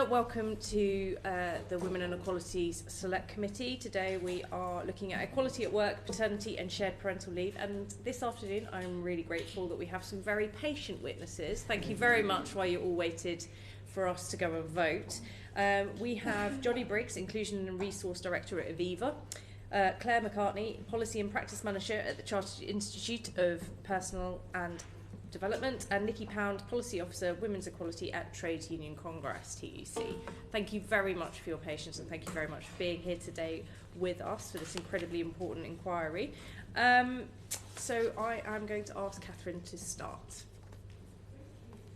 Welcome to the Women and Equalities Select Committee. Today we are looking at equality at work, paternity and shared parental leave. And this afternoon I'm really grateful that we have some very patient witnesses. Thank you very much while you all waited for us to go and vote. We have Jonny Briggs, Inclusion and Resource Director at Aviva, Claire McCartney, Policy and Practice Manager at the Chartered Institute of Personnel and Development, and Nikki, Policy Officer, Women's Equality at Trade Union Congress, TUC. Thank you very much for your patience, and thank you very much for being here today with us for this incredibly important inquiry. So I am going to ask Catherine to start.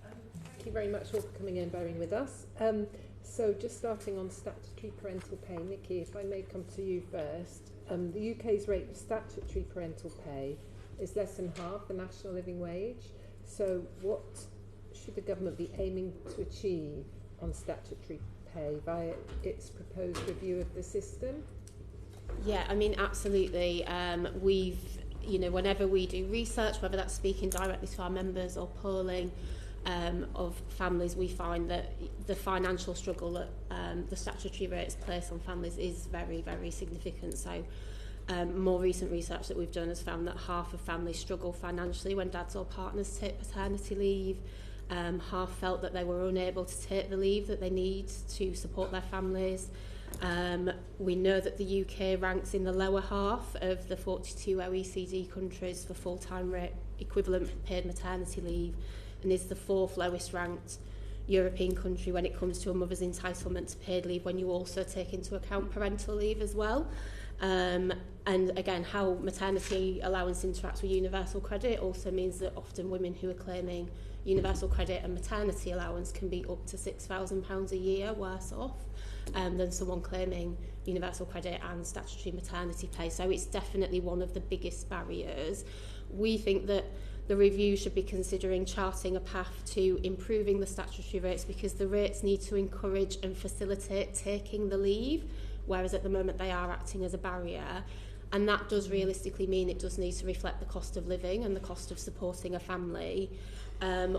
Thank you very much all for coming in and bearing with us. So just starting on statutory parental pay, Nikki, if I may come to you first. The UK's rate of statutory parental pay is less than half the national living wage. So what should the government be aiming to achieve on statutory pay via its proposed review of the system? Yeah, I mean, absolutely. Whenever we do research, whether that's speaking directly to our members or polling of families, we find that the financial struggle that the statutory rates place on families is very, very significant. So more recent research that we've done has found that half of families struggle financially when dads or partners take paternity leave. Half felt that they were unable to take the leave that they need to support their families. We know that the UK ranks in the lower half of the 42 OECD countries for full-time rate equivalent paid maternity leave, and is the fourth lowest ranked European country when it comes to a mother's entitlement to paid leave, when you also take into account parental leave as well. And again, how maternity allowance interacts with universal credit also means that often women who are claiming universal credit and maternity allowance can be up to £6,000 a year worse off than someone claiming universal credit and statutory maternity pay. So it's definitely one of the biggest barriers. We think that the review should be considering charting a path to improving the statutory rates, because the rates need to encourage and facilitate taking the leave, whereas at the moment they are acting as a barrier. And that does realistically mean it does need to reflect the cost of living and the cost of supporting a family.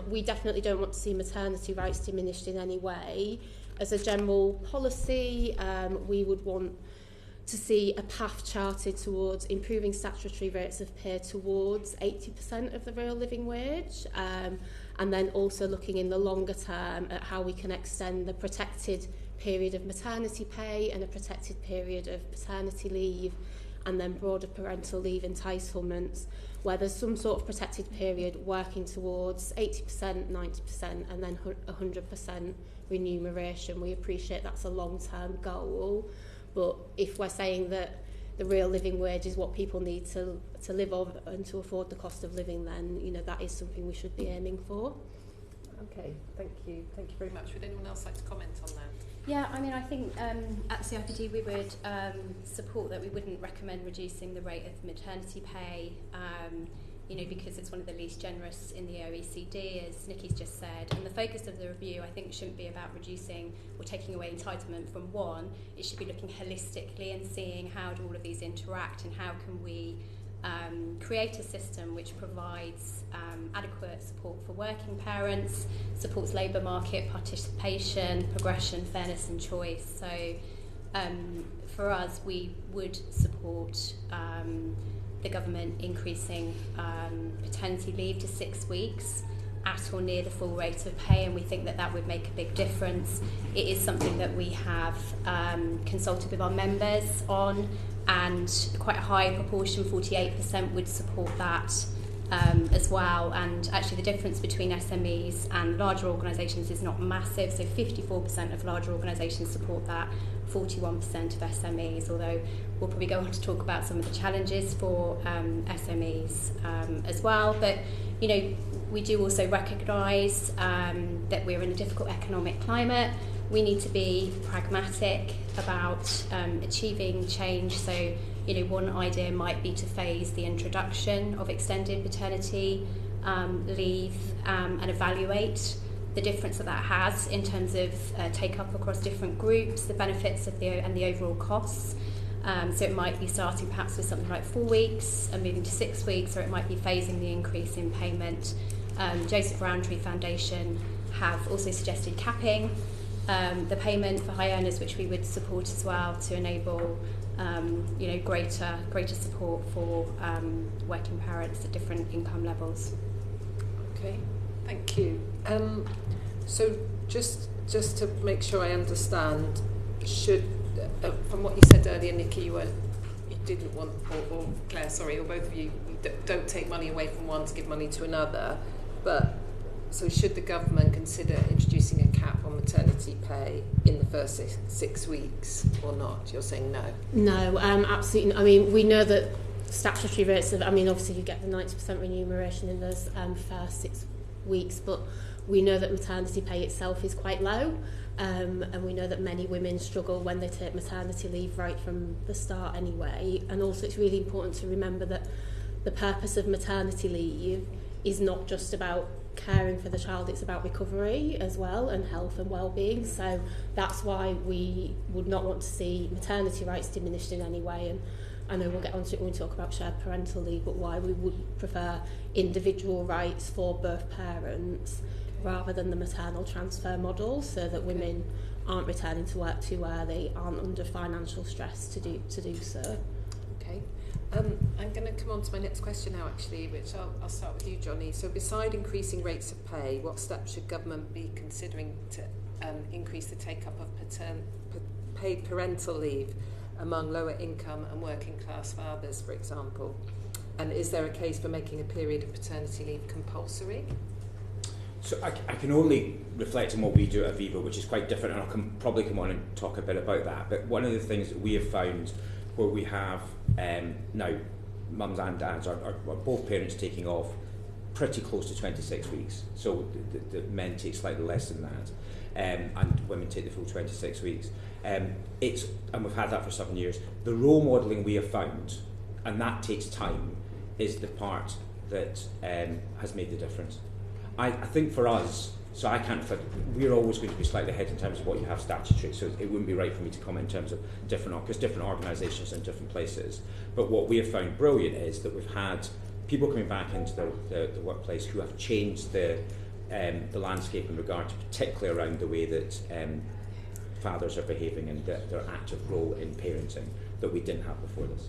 We definitely don't want to see maternity rights diminished in any way. As a general policy, we would want to see a path charted towards improving statutory rates of pay towards 80% of the real living wage, and then also looking in the longer term at how we can extend the protected period of maternity pay and a protected period of paternity leave, and then broader parental leave entitlements, where there's some sort of protected period working towards 80%, 90%, and then 100% remuneration. We appreciate that's a long-term goal, but if we're saying that the real living wage is what people need to live on and to afford the cost of living, then that is something we should be aiming for. Okay, thank you. Thank you very much. Would anyone else like to comment on that? Yeah, I mean, I think at CIPD we would support that. We wouldn't recommend reducing the rate of maternity pay, because it's one of the least generous in the OECD, as Nikki's just said. And the focus of the review, I think, shouldn't be about reducing or taking away entitlement from one. It should be looking holistically and seeing how do all of these interact, and how can we create a system which provides adequate support for working parents, supports labour market participation, progression, fairness and choice. So for us, we would support the government increasing paternity leave to 6 weeks at or near the full rate of pay, and we think that that would make a big difference. It is something that we have consulted with our members on, and quite a high proportion, 48%, would support that as well. And actually the difference between SMEs and larger organisations is not massive, so 54% of larger organisations support that, 41% of SMEs, although we'll probably go on to talk about some of the challenges for SMEs as well. But we do also recognise that we're in a difficult economic climate. We need to be pragmatic about achieving change. So, one idea might be to phase the introduction of extended paternity leave and evaluate the difference that has in terms of take-up across different groups, the benefits of and the overall costs. So it might be starting perhaps with something like 4 weeks and moving to 6 weeks, or it might be phasing the increase in payment. Joseph Rowntree Foundation have also suggested capping the payment for high earners, which we would support as well to enable greater support for working parents at different income levels. Okay, thank you. So just to make sure I understand, should from what you said earlier, Nikki, you didn't want, or Claire, sorry, or both of you don't take money away from one to give money to another, but so should the government consider introducing a cap on maternity pay in the first 6 weeks or not? You're saying no? No, absolutely. I mean, we know that statutory rates of, I mean, obviously you get the 90% remuneration in those first 6 weeks, but we know that maternity pay itself is quite low, and we know that many women struggle when they take maternity leave right from the start anyway. And also it's really important to remember that the purpose of maternity leave is not just about caring for the child, it's about recovery as well, and health and well-being. So that's why we would not want to see maternity rights diminished in any way. And I know we'll get onto it when we talk about shared parental leave, but why we would prefer individual rights for both parents rather than the maternal transfer model, so that women aren't returning to work too early, aren't under financial stress to do so. Okay. I'm going to come on to my next question now, actually, which I'll start with you, Jonny. So beside increasing rates of pay, what steps should government be considering to increase the take-up of paid parental leave among lower income and working class fathers, for example? And is there a case for making a period of paternity leave compulsory? So I can only reflect on what we do at Aviva, which is quite different, and I'll probably come on and talk a bit about that. But one of the things that we have found where we have now mums and dads are both parents taking off pretty close to 26 weeks. So the men take slightly less than that, and women take the full 26 weeks. And we've had that for 7 years. The role modelling we have found, and that takes time, is the part that has made the difference. I think for us, so I can't, we're always going to be slightly ahead in terms of what you have statutory, so it wouldn't be right for me to comment in terms of because different organisations in different places. But what we have found brilliant is that we've had people coming back into the workplace who have changed the landscape in regard to particularly around the way that fathers are behaving and their active role in parenting that we didn't have before this.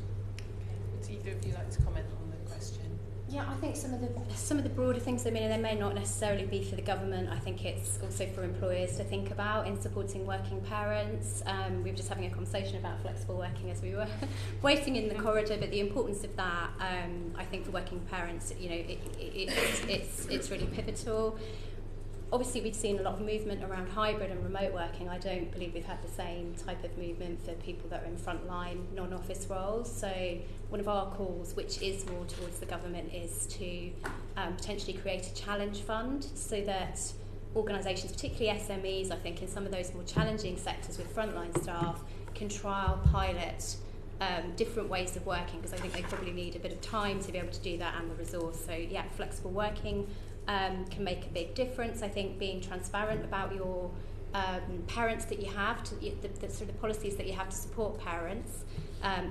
Would either of you like to comment on the question? Yeah, I think some of the broader things, I mean, they may not necessarily be for the government. I think it's also for employers to think about in supporting working parents. We were just having a conversation about flexible working as we were waiting in the corridor, but the importance of that, I think for working parents, you know, it's really pivotal. Obviously, we've seen a lot of movement around hybrid and remote working. I don't believe we've had the same type of movement for people that are in frontline, non-office roles. So one of our calls, which is more towards the government, is to potentially create a challenge fund so that organisations, particularly SMEs, I think, in some of those more challenging sectors with frontline staff, can trial, pilot different ways of working, because I think they probably need a bit of time to be able to do that and the resource. So yeah, flexible working can make a big difference. I think being transparent about your parents that you have, the sort of policies that you have to support parents,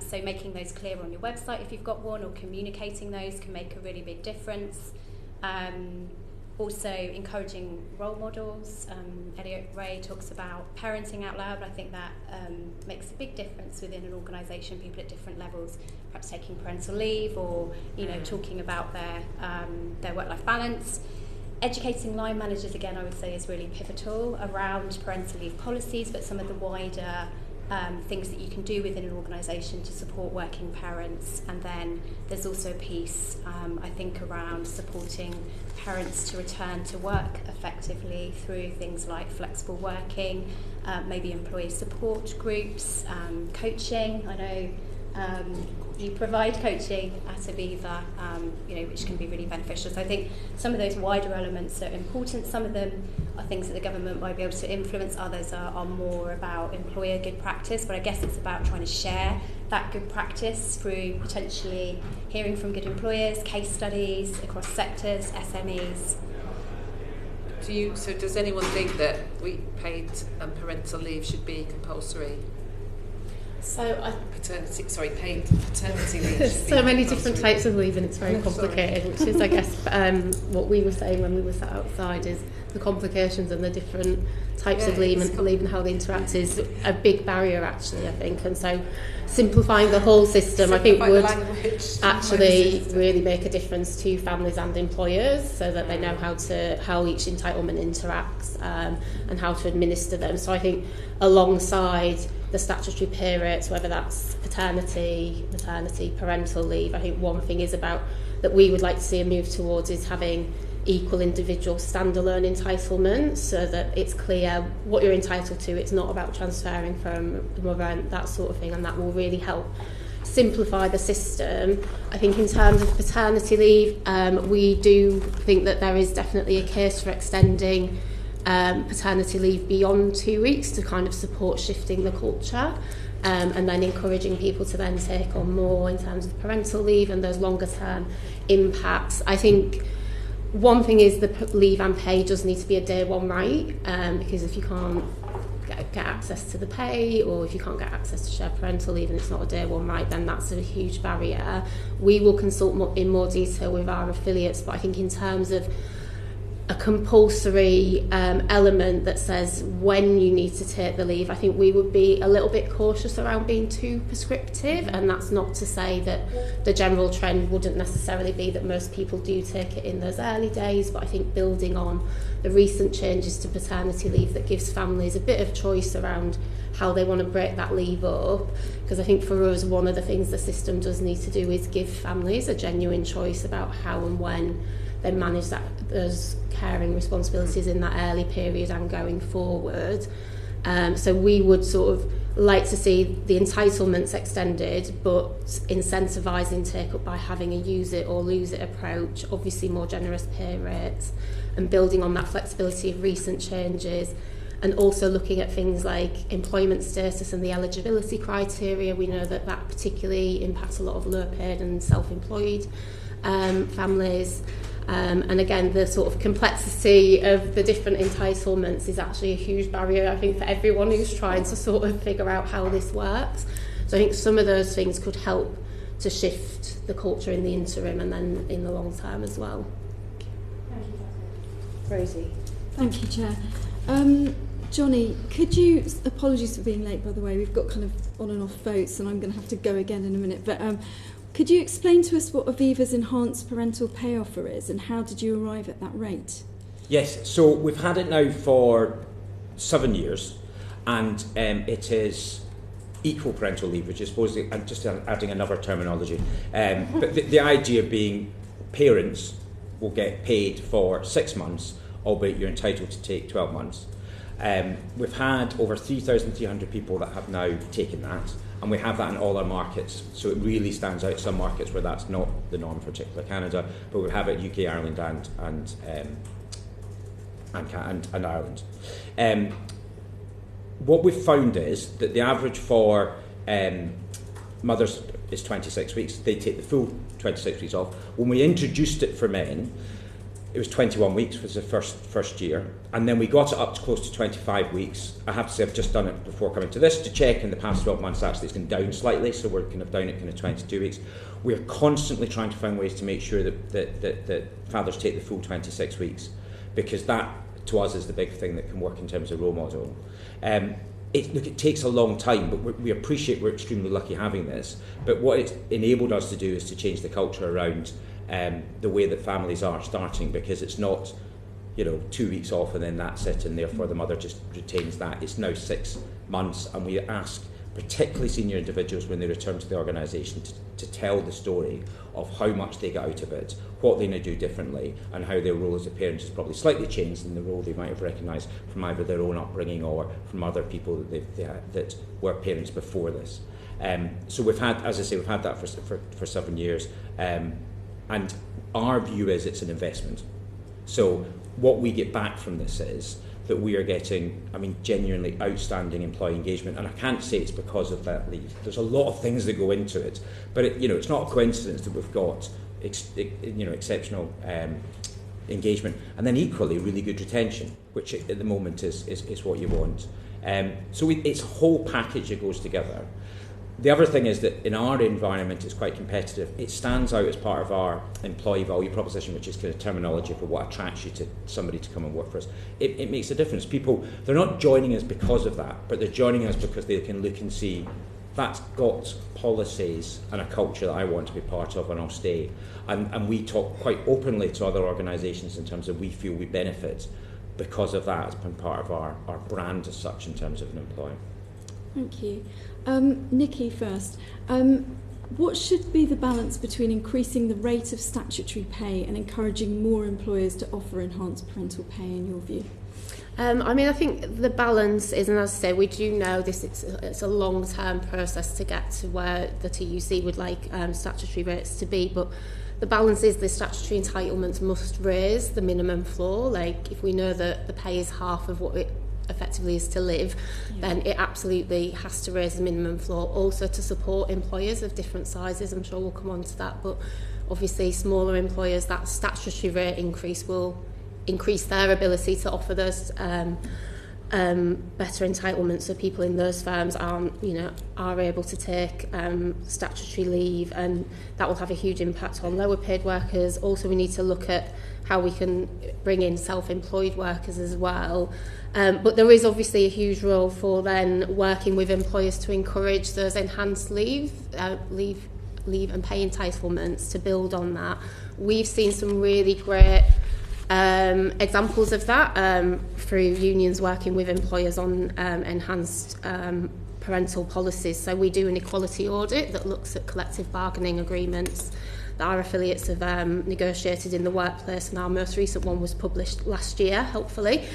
so making those clear on your website if you've got one, or communicating those can make a really big difference. Also encouraging role models. Elliot Ray talks about parenting out loud. I think that makes a big difference within an organisation, people at different levels perhaps taking parental leave, or talking about their work-life balance. Educating line managers, again, I would say is really pivotal around parental leave policies, but some of the wider things that you can do within an organisation to support working parents. And then there's also a piece, I think, around supporting parents to return to work effectively through things like flexible working, maybe employee support groups, coaching. I know you provide coaching at Aviva, which can be really beneficial. So I think some of those wider elements are important. Some of them are things that the government might be able to influence. Others are more about employer good practice. But I guess it's about trying to share that good practice through potentially hearing from good employers, case studies across sectors, SMEs. So does anyone think that paid parental leave should be compulsory? Paid paternity leave. There's so many different types of leave, and it's very complicated, which is, I guess, what we were saying when we were sat outside is the complications and the different types of leave and how they interact is a big barrier, actually, I think. And so simplifying the whole system, I think, would actually really make a difference to families and employers, so that they know how each entitlement interacts and how to administer them. So I think alongside the statutory pay rates, whether that's paternity, maternity, parental leave, I think one thing is about that we would like to see a move towards is having equal individual standalone entitlements, so that it's clear what you're entitled to. It's not about transferring from the mother and that sort of thing, and that will really help simplify the system. I think in terms of paternity leave, we do think that there is definitely a case for extending paternity leave beyond 2 weeks to kind of support shifting the culture, and then encouraging people to then take on more in terms of parental leave and those longer term impacts. I think one thing is the leave and pay does need to be a day one right, because if you can't get access to the pay, or if you can't get access to shared parental leave and it's not a day one right, then that's a huge barrier. We will consult in more detail with our affiliates, but I think in terms of a compulsory element that says when you need to take the leave, I think we would be a little bit cautious around being too prescriptive, and that's not to say that the general trend wouldn't necessarily be that most people do take it in those early days, but I think building on the recent changes to paternity leave that gives families a bit of choice around how they want to break that leave up, because I think for us one of the things the system does need to do is give families a genuine choice about how and when they manage those caring responsibilities in that early period and going forward. So we would sort of like to see the entitlements extended, but incentivising take up by having a use it or lose it approach, obviously more generous pay rates, and building on that flexibility of recent changes, and also looking at things like employment status and the eligibility criteria. We know that that particularly impacts a lot of low paid and self-employed families. And again, the sort of complexity of the different entitlements is actually a huge barrier, I think, for everyone who's trying to sort of figure out how this works. So I think some of those things could help to shift the culture in the interim and then in the long term as well. Thank you, Rosie. Thank you, Chair. Jonny, could you, apologies for being late, by the way, we've got kind of on and off votes and I'm going to have to go again in a minute, but could you explain to us what Aviva's enhanced parental pay offer is and how did you arrive at that rate? Yes, so we've had it now for 7 years, and it is equal parental leave, which is supposedly, I'm just adding another terminology, but the idea being parents will get paid for 6 months, albeit you're entitled to take 12 months. We've had over 3,300 people that have now taken that, and we have that in all our markets, so it really stands out. Some markets where that's not the norm, particularly Canada, but we have it in UK, Ireland and Ireland. What we've found is that the average for mothers is 26 weeks. They take the full 26 weeks off. When we introduced it for men, it was 21 weeks was the first year, and then we got it up to close to 25 weeks. I have to say I've just done it before coming to this to check in the past 12 months actually it's gone down slightly, so we're kind of down at kind of 22 weeks. We're constantly trying to find ways to make sure that fathers take the full 26 weeks, because that to us is the big thing that can work in terms of role model. It takes a long time, but we appreciate we're extremely lucky having this, but what it's enabled us to do is to change the culture around the way that families are starting, because it's not 2 weeks off and then that's it, and therefore the mother just retains that. It's now 6 months, and we ask particularly senior individuals when they return to the organisation to tell the story of how much they get out of it, what they now do differently, and how their role as a parent has probably slightly changed than the role they might have recognised from either their own upbringing or from other people that were parents before this. So we've had, as I say, we've had that for 7 years. And our view is it's an investment. So what we get back from this is that we are getting, genuinely outstanding employee engagement. And I can't say it's because of that leave. There's a lot of things that go into it. But it's not a coincidence that we've got exceptional engagement. And then equally, really good retention, which at the moment is what you want. So it's a whole package that goes together. The other thing is that in our environment it's quite competitive. It stands out as part of our employee value proposition, which is kind of terminology for what attracts you to somebody to come and work for us. It makes a difference. People, they're not joining us because of that, but they're joining us because they can look and see that's got policies and a culture that I want to be part of, and I'll stay. And we talk quite openly to other organisations in terms of we feel we benefit because of that as been part of our brand as such in terms of an employer. Thank you. Nikki first. What should be the balance between increasing the rate of statutory pay and encouraging more employers to offer enhanced parental pay in your view? I think the balance is, and as I say, we do know it's a long-term process to get to where the TUC would like statutory rates to be, but the balance is the statutory entitlements must raise the minimum floor. Like, if we know that the pay is half of what it effectively is to live, then it absolutely has to raise the minimum floor. Also to support employers of different sizes, I'm sure we'll come on to that, but obviously smaller employers, that statutory rate increase will increase their ability to offer those better entitlements, so people in those firms are able to take statutory leave, and that will have a huge impact on lower paid workers. Also, we need to look at how we can bring in self-employed workers as well. But there is obviously a huge role for then working with employers to encourage those enhanced leave and pay entitlements to build on that. We've seen some really great examples of that through unions working with employers on enhanced parental policies. So we do an equality audit that looks at collective bargaining agreements that our affiliates have negotiated in the workplace, and our most recent one was published last year, hopefully.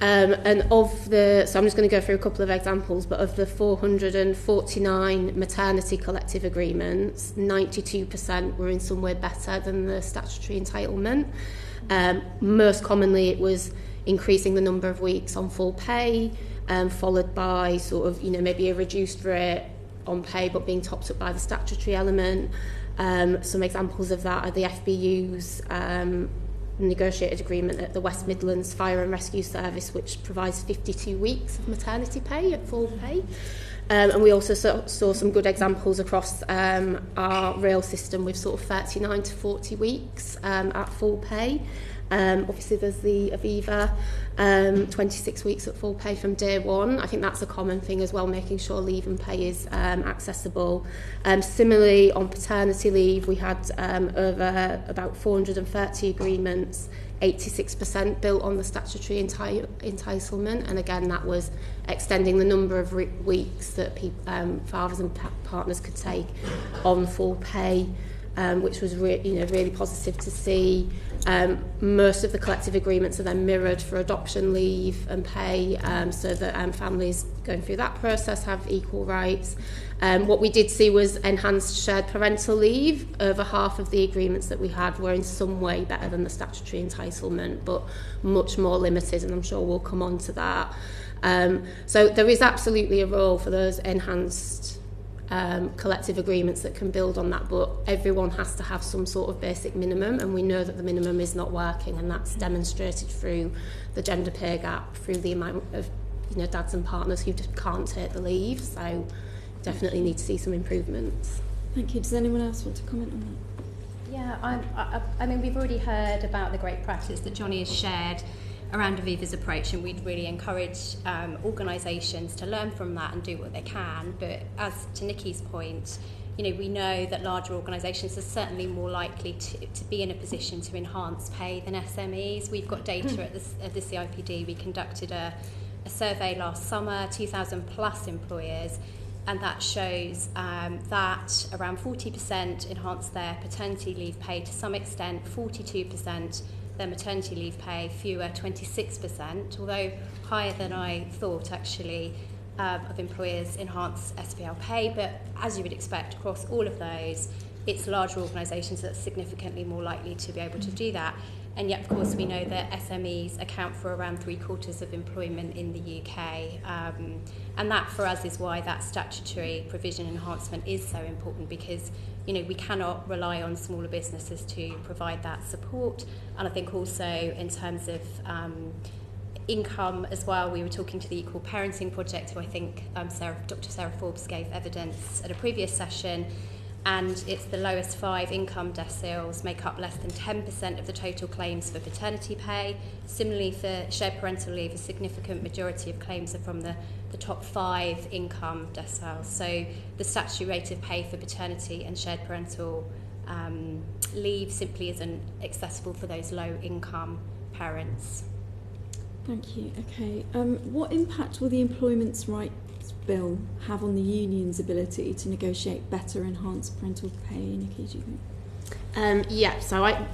So I'm just going to go through a couple of examples, but of the 449 maternity collective agreements, 92% were in some way better than the statutory entitlement. Most commonly it was increasing the number of weeks on full pay, followed by maybe a reduced rate on pay but being topped up by the statutory element. Some examples of that are the FBU's negotiated agreement at the West Midlands Fire and Rescue Service, which provides 52 weeks of maternity pay at full pay. And we also saw some good examples across our rail system with 39 to 40 weeks at full pay. Obviously there's the Aviva 26 weeks at full pay from day one. I think that's a common thing as well, making sure leave and pay is accessible. Similarly, on paternity leave, we had over about 430 agreements, 86% built on the statutory entitlement, and again that was extending the number of weeks that fathers and partners could take on full pay, which was really positive to see. Most of the collective agreements are then mirrored for adoption leave and pay, so that families going through that process have equal rights. What we did see was enhanced shared parental leave. Over half of the agreements that we had were in some way better than the statutory entitlement, but much more limited, and I'm sure we'll come on to that. So there is absolutely a role for those enhanced collective agreements that can build on that, but everyone has to have some sort of basic minimum, and we know that the minimum is not working, and that's demonstrated through the gender pay gap, through the amount of dads and partners who just can't take the leave. So definitely need to see some improvements. Thank you. Does anyone else want to comment on that? Yeah, I mean, we've already heard about the great practice that Jonny has shared around Aviva's approach, and we'd really encourage organisations to learn from that and do what they can. But as to Nikki's point, we know that larger organisations are certainly more likely to be in a position to enhance pay than SMEs. We've got data at the CIPD. We conducted a survey last summer, 2,000 plus employers, and that shows that around 40% enhance their paternity leave pay to some extent, 42% their maternity leave pay, fewer 26%, although higher than I thought actually, of employers enhance SPL pay. But as you would expect across all of those, it's larger organisations that are significantly more likely to be able to do that. And yet, of course, we know that SMEs account for around 3/4 of employment in the UK. And that, for us, is why that statutory provision enhancement is so important, because we cannot rely on smaller businesses to provide that support. And I think also in terms of income as well. We were talking to the Equal Parenting Project, who I think Dr. Sarah Forbes gave evidence at a previous session, and it's the lowest 5 income deciles make up less than 10% of the total claims for paternity pay. Similarly, for shared parental leave, a significant majority of claims are from the top 5 income deciles. So the statutory rate of pay for paternity and shared parental leave simply isn't accessible for those low income parents. Thank you. Okay. What impact will the Employment Rights Bill have on the union's ability to negotiate better enhanced parental pay? Nikki, do you think? So I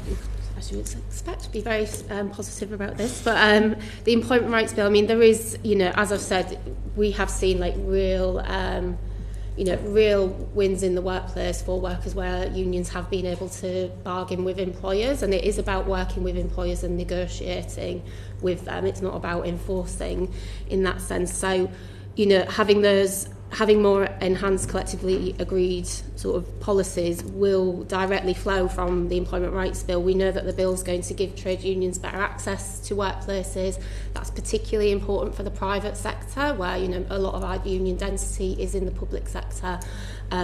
would expect to be very positive about this, but the Employment Rights Bill, I mean, there is, as I've said, we have seen like real wins in the workplace for workers where unions have been able to bargain with employers, and it is about working with employers and negotiating with them. It's not about enforcing in that sense. So, having more enhanced collectively agreed sort of policies will directly flow from the Employment Rights Bill. We know that the bill is going to give trade unions better access to workplaces. That's particularly important for the private sector, where a lot of our union density is in the public sector.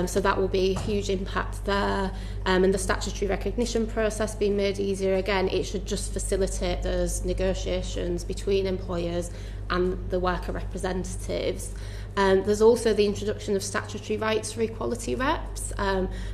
So that will be a huge impact there. And the statutory recognition process being made easier, again, it should just facilitate those negotiations between employers and the worker representatives. There's also the introduction of statutory rights for equality reps.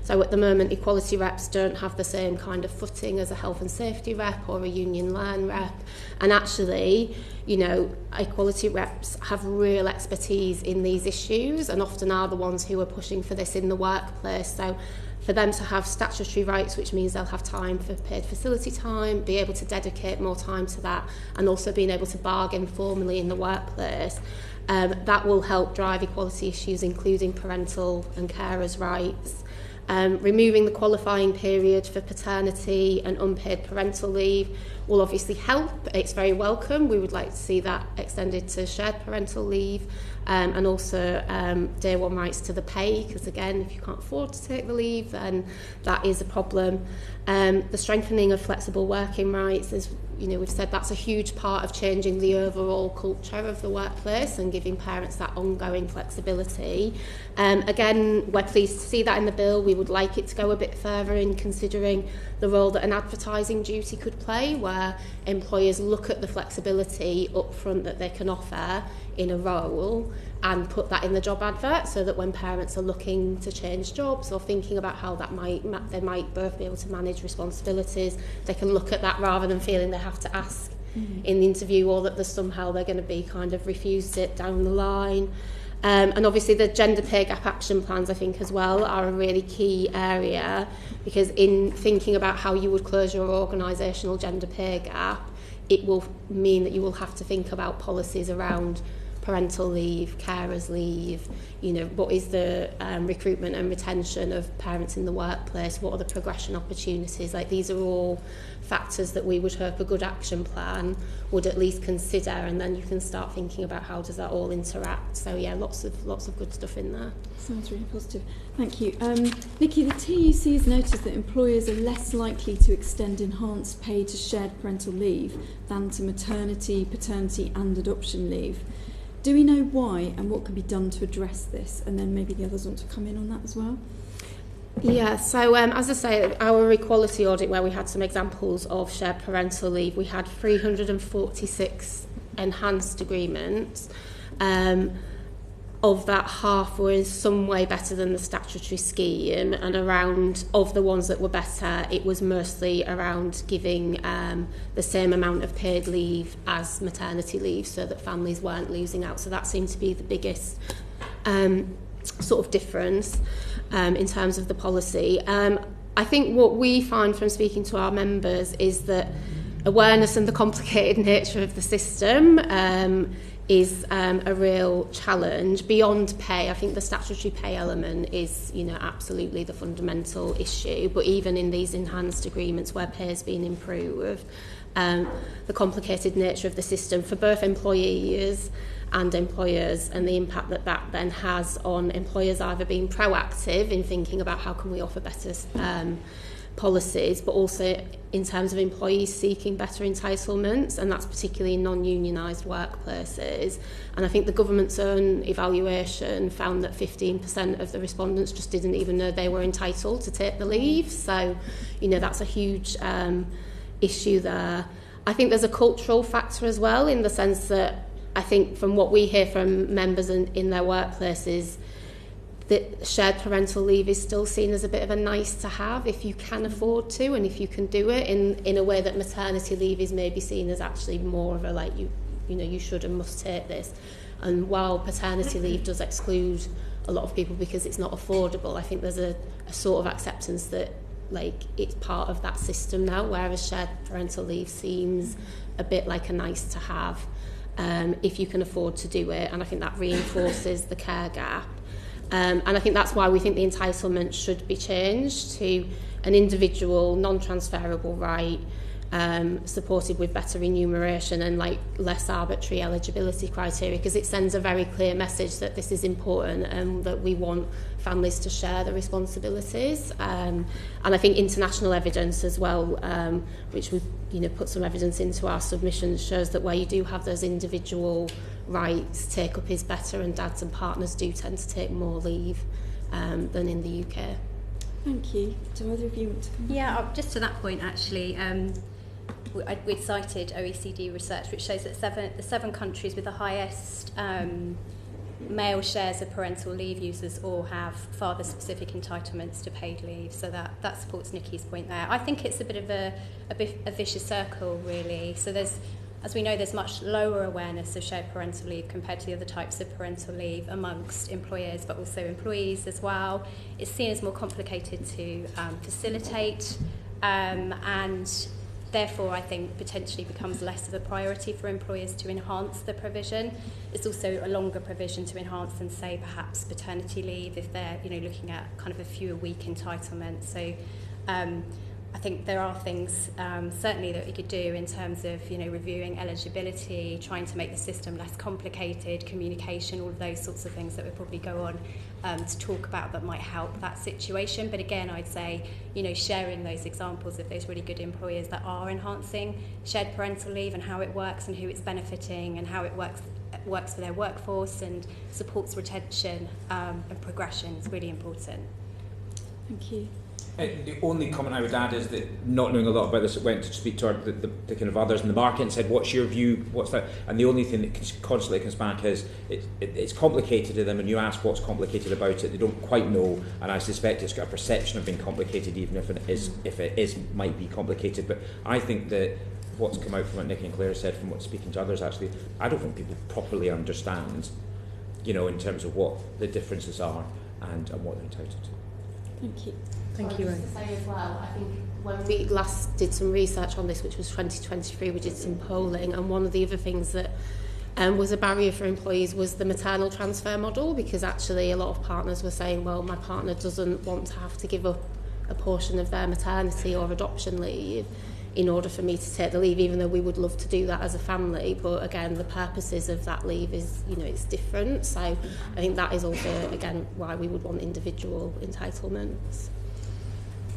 So at the moment, equality reps don't have the same kind of footing as a health and safety rep or a union line rep. And actually, equality reps have real expertise in these issues and often are the ones who are pushing for this in the workplace. So for them to have statutory rights, which means they'll have time for paid facility time, be able to dedicate more time to that, and also being able to bargain formally in the workplace, that will help drive equality issues, including parental and carers' rights. Removing the qualifying period for paternity and unpaid parental leave will obviously help. It's very welcome. We would like to see that extended to shared parental leave, and also day one rights to the pay, because again, if you can't afford to take the leave, then that is a problem. The strengthening of flexible working rights is, we've said that's a huge part of changing the overall culture of the workplace and giving parents that ongoing flexibility. Again, we're pleased to see that in the bill. We would like it to go a bit further in considering the role that an advertising duty could play, where employers look at the flexibility up front that they can offer in a role and put that in the job advert, so that when parents are looking to change jobs or thinking about how that they might both be able to manage responsibilities, they can look at that rather than feeling they have to ask in the interview, or that somehow they're going to be kind of refused it down the line. And obviously the gender pay gap action plans, I think, as well, are a really key area, because in thinking about how you would close your organisational gender pay gap, it will mean that you will have to think about policies around parental leave, carers leave, what is the recruitment and retention of parents in the workplace, what are the progression opportunities. Like, these are all factors that we would hope a good action plan would at least consider, and then you can start thinking about how does that all interact. So yeah, lots of good stuff in there. Sounds really positive. Thank you. Nikki, the TUC has noticed that employers are less likely to extend enhanced pay to shared parental leave than to maternity, paternity and adoption leave. Do we know why, and what can be done to address this? And then maybe the others want to come in on that as well. Yeah, so as I say, our equality audit, where we had some examples of shared parental leave, we had 346 enhanced agreements. Of that, half were in some way better than the statutory scheme, and around, of the ones that were better, it was mostly around giving the same amount of paid leave as maternity leave, so that families weren't losing out. So that seemed to be the biggest sort of difference in terms of the policy. I think what we find from speaking to our members is that awareness and the complicated nature of the system is a real challenge. Beyond pay, I think the statutory pay element is, absolutely the fundamental issue. But even in these enhanced agreements where pay has been improved, the complicated nature of the system for both employees and employers, and the impact that then has on employers either being proactive in thinking about how can we offer better policies, but also in terms of employees seeking better entitlements, and that's particularly in non-unionised workplaces. And I think the government's own evaluation found that 15% of the respondents just didn't even know they were entitled to take the leave. So, you know, that's a huge issue there. I think there's a cultural factor as well, in the sense that I think from what we hear from members in their workplaces, that shared parental leave is still seen as a bit of a nice to have if you can afford to, and if you can do it in a way that maternity leave is maybe seen as actually more of a like you know you should and must take this. And while paternity leave does exclude a lot of people because it's not affordable, I think there's a sort of acceptance that like it's part of that system now, whereas shared parental leave seems a bit like a nice to have if you can afford to do it, and I think that reinforces the care gap. And I think that's why we think the entitlement should be changed to an individual, non-transferable right, supported with better remuneration and like less arbitrary eligibility criteria, because it sends a very clear message that this is important and that we want families to share the responsibilities. And I think international evidence as well, which we've put some evidence into our submissions, shows that where you do have those individual rights, take up is better, and dads and partners do tend to take more leave than in the UK. Thank you. Do either of you want to come back? Yeah, just to that point actually, we'd cited OECD research which shows that the seven countries with the highest male shares of parental leave users all have father-specific entitlements to paid leave, so that supports Nikki's point there. I think it's a bit of a vicious circle really. So as we know, there's much lower awareness of shared parental leave compared to the other types of parental leave amongst employers, but also employees as well. It's seen as more complicated to facilitate, and therefore I think potentially becomes less of a priority for employers to enhance the provision. It's also a longer provision to enhance than, say, perhaps paternity leave if they're looking at kind of a fewer week entitlement. So I think there are things certainly that we could do in terms of reviewing eligibility, trying to make the system less complicated, communication, all of those sorts of things that we'll probably go on to talk about that might help that situation. But again, I'd say sharing those examples of those really good employers that are enhancing shared parental leave and how it works and who it's benefiting and how it works for their workforce and supports retention and progression is really important. Thank you. The only comment I would add is that, not knowing a lot about this, it went to speak to the kind of others in the market and said, what's your view, what's that? And the only thing that constantly comes back is it's complicated to them, and you ask what's complicated about it, they don't quite know, and I suspect it's got a perception of being complicated, even if it is might be complicated. But I think that what's come out from what Nikki and Claire said, from what speaking to others, actually, I don't think people properly understand, in terms of what the differences are and what they're entitled to. Thank you. Thank you. Just to say as well, I think when we last did some research on this, which was 2023, we did some polling, and one of the other things that was a barrier for employees was the maternal transfer model, because actually a lot of partners were saying, well, my partner doesn't want to have to give up a portion of their maternity or adoption leave in order for me to take the leave, even though we would love to do that as a family. But again, the purposes of that leave is, it's different. So I think that is also, again, why we would want individual entitlements.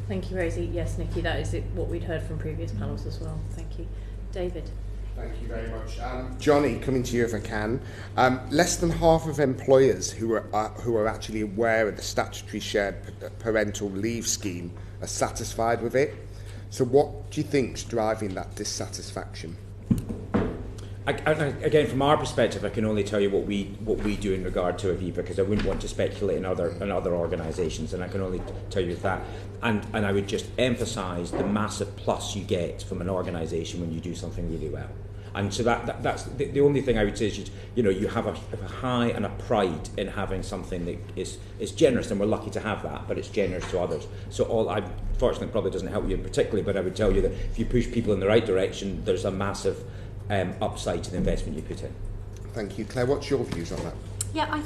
Thank you, Rosie. Yes, Nikki, that is what we'd heard from previous panels as well. Thank you. David. Thank you very much. Jonny, coming to you if I can. Less than half of employers who are actually aware of the statutory shared parental leave scheme are satisfied with it. So what do you think is driving that dissatisfaction? Again, from our perspective, I can only tell you what we do in regard to Aviva, because I wouldn't want to speculate in other organisations, and I can only tell you that. And I would just emphasise the massive plus you get from an organisation when you do something really well. And so that's the only thing I would say is, you have a high and a pride in having something that is generous, and we're lucky to have that, but it's generous to others. So fortunately, probably doesn't help you particularly, but I would tell you that if you push people in the right direction, there's a massive upside to the investment you put in. Thank you. Claire, what's your views on that? Yeah,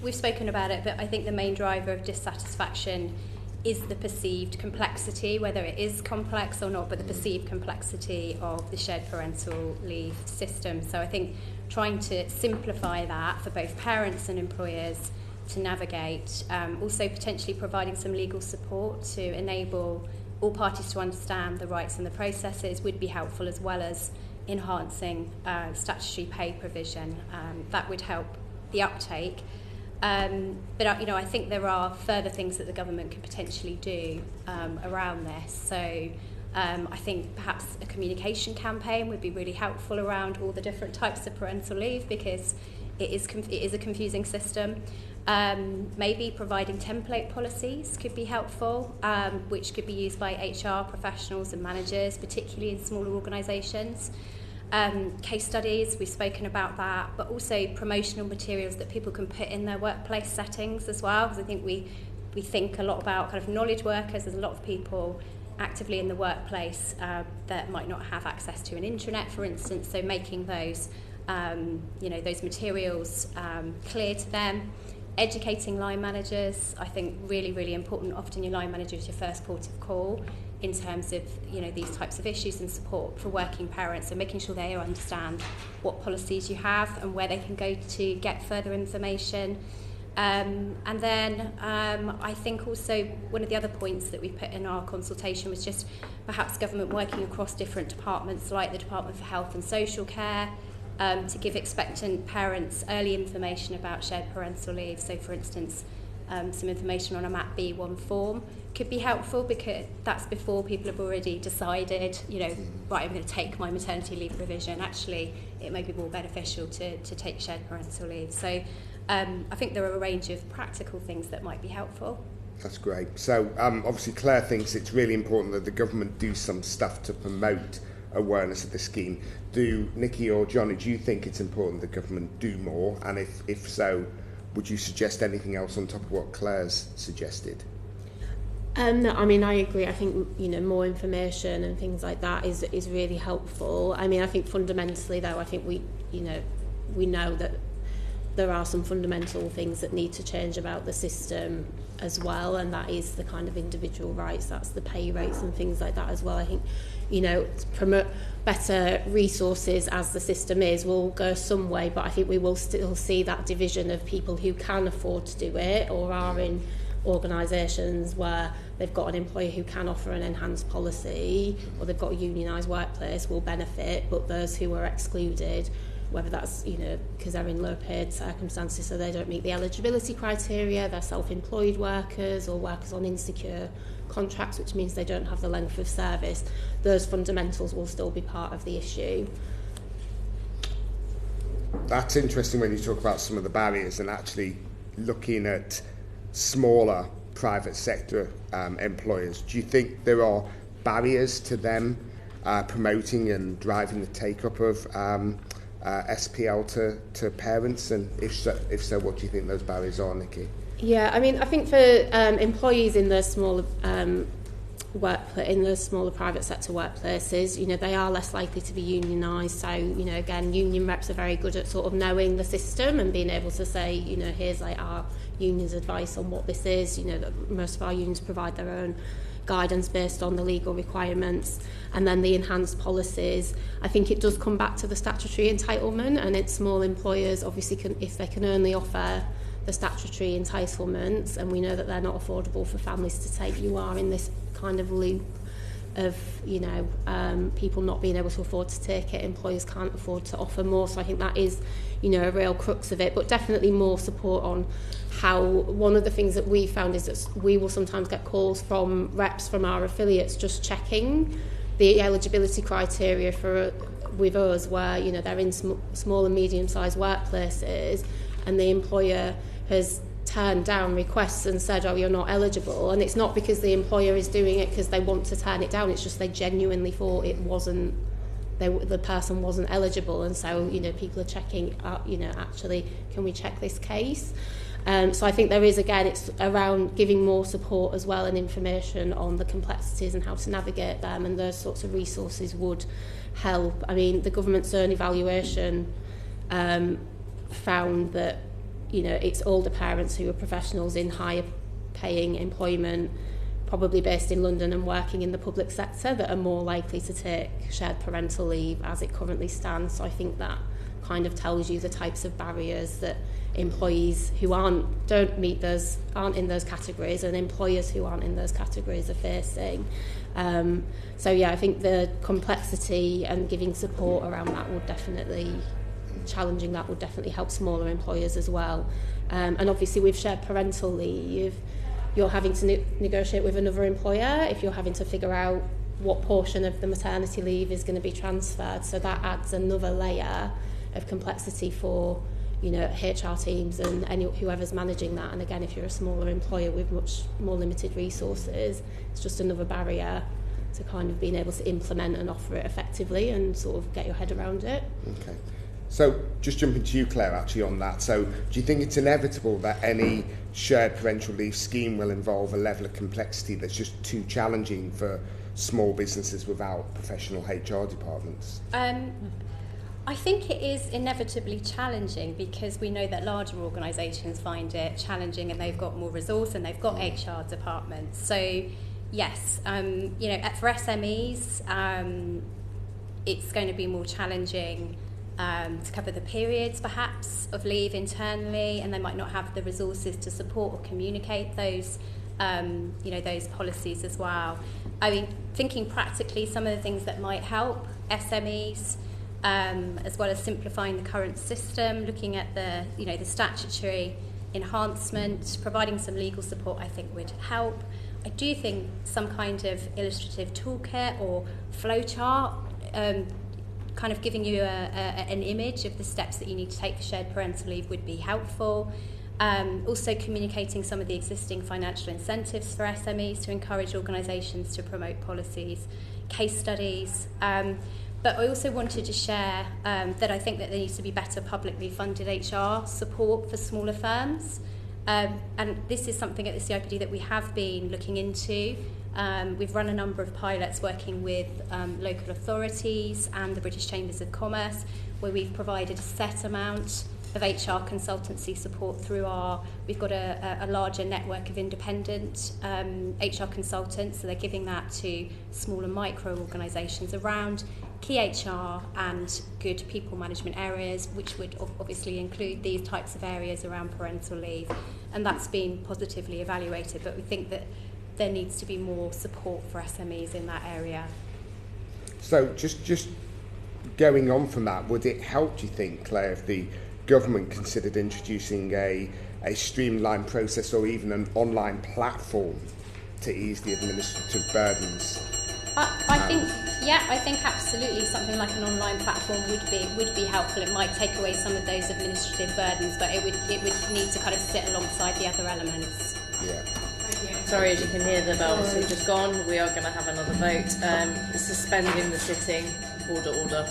we've spoken about it, but I think the main driver of dissatisfaction is the perceived complexity, whether it is complex or not, but the perceived complexity of the shared parental leave system. So I think trying to simplify that for both parents and employers to navigate, also potentially providing some legal support to enable all parties to understand the rights and the processes would be helpful, as well as enhancing statutory pay provision. That would help the uptake. But I think there are further things that the government could potentially do around this. So I think perhaps a communication campaign would be really helpful around all the different types of parental leave, because it is a confusing system. Maybe providing template policies could be helpful, which could be used by HR professionals and managers, particularly in smaller organisations. Case studies, we've spoken about that, but also promotional materials that people can put in their workplace settings as well, because I think we think a lot about kind of knowledge workers. There's a lot of people actively in the workplace that might not have access to an intranet, for instance, so making those those materials clear to them. Educating line managers, I think really, really important. Often your line manager is your first port of call in terms of these types of issues and support for working parents, so making sure they understand what policies you have and where they can go to get further information. And then I think also one of the other points that we put in our consultation was just perhaps government working across different departments, like the Department for Health and Social Care, to give expectant parents early information about shared parental leave. So, for instance, some information on a MAP B1 form could be helpful, because that's before people have already decided, right, I'm going to take my maternity leave provision. Actually, it may be more beneficial to take shared parental leave. So I think there are a range of practical things that might be helpful. That's great. So obviously Claire thinks it's really important that the government do some stuff to promote awareness of the scheme. Do Nikki or Jonny, do you think it's important the government do more? And if so, would you suggest anything else on top of what Claire's suggested? I mean, I agree. I think, more information and things like that is really helpful. I mean, I think fundamentally, though, I think we know that there are some fundamental things that need to change about the system as well, and that is the kind of individual rights, that's the pay rates and things like that as well. I think, to promote better resources as the system will go some way, but I think we will still see that division of people who can afford to do it or are in organisations where they've got an employer who can offer an enhanced policy, or they've got a unionised workplace, will benefit, but those who are excluded, whether that's because they're in low paid circumstances, so they don't meet the eligibility criteria, they're self-employed workers or workers on insecure contracts, which means they don't have the length of service, those fundamentals will still be part of the issue. That's interesting when you talk about some of the barriers and actually looking at smaller private sector employers. Do you think there are barriers to them promoting and driving the take-up of SPL to parents? And if so, what do you think those barriers are, Nikki? Yeah, I mean, I think for employees in those smaller private sector workplaces, they are less likely to be unionised. So, again, union reps are very good at sort of knowing the system and being able to say, here's like our union's advice on what this is. That most of our unions provide their own guidance based on the legal requirements. And then the enhanced policies, I think it does come back to the statutory entitlement, and it's small employers obviously if they can only offer the statutory entitlements, and we know that they're not affordable for families to take, you are in this kind of loop of people not being able to afford to take it, employers can't afford to offer more. So I think that is a real crux of it, but definitely more support on how. One of the things that we found is that we will sometimes get calls from reps from our affiliates just checking the eligibility criteria with us, where they're in small and medium-sized workplaces, and the employer has turned down requests and said, oh, you're not eligible. And it's not because the employer is doing it because they want to turn it down, it's just they genuinely thought the person wasn't eligible. And so, people are checking, actually, can we check this case? So I think there is, again, it's around giving more support as well and information on the complexities and how to navigate them, and those sorts of resources would help. I mean, the government's own evaluation found that it's older parents who are professionals in higher paying employment, probably based in London and working in the public sector, that are more likely to take shared parental leave as it currently stands. So I think that kind of tells you the types of barriers that employees who aren't in those categories and employers who aren't in those categories are facing. So yeah, I think the complexity and giving support around that would definitely, challenging that would definitely help smaller employers as well. And obviously with shared parental leave, you're having to negotiate with another employer if you're having to figure out what portion of the maternity leave is going to be transferred. So that adds another layer of complexity for, you know, HR teams and whoever's managing that. And again, if you're a smaller employer with much more limited resources, it's just another barrier to kind of being able to implement and offer it effectively and sort of get your head around it. Okay. So just jumping to you, Claire, actually on that. So do you think it's inevitable that any shared parental leave scheme will involve a level of complexity that's just too challenging for small businesses without professional HR departments? I think it is inevitably challenging because we know that larger organisations find it challenging and they've got more resource and they've got HR departments. So yes, you know, for SMEs, it's going to be more challenging to cover the periods perhaps of leave internally, and they might not have the resources to support or communicate those, you know, those policies as well. I mean, thinking practically, some of the things that might help SMEs, as well as simplifying the current system, looking at the, you know, the statutory enhancement, providing some legal support, I think would help. I do think some kind of illustrative toolkit or flowchart, kind of giving you an image of the steps that you need to take for shared parental leave would be helpful. Also communicating some of the existing financial incentives for SMEs to encourage organisations to promote policies, case studies. But I also wanted to share that I think that there needs to be better publicly funded HR support for smaller firms. And this is something at the CIPD that we have been looking into. We've run a number of pilots working with local authorities and the British Chambers of Commerce, where we've provided a set amount of HR consultancy support through we've got a larger network of independent HR consultants, so they're giving that to smaller micro organisations around key HR and good people management areas, which would obviously include these types of areas around parental leave, and that's been positively evaluated, but we think that there needs to be more support for SMEs in that area. So just going on from that, would it help, do you think, Claire, if the government considered introducing a streamlined process or even an online platform to ease the administrative burdens? I think absolutely something like an online platform would be helpful. It might take away some of those administrative burdens, but it would need to kind of sit alongside the other elements. Yeah. Sorry, as you can hear, the bells have just gone. We are going to have another vote. Suspending the sitting. Order.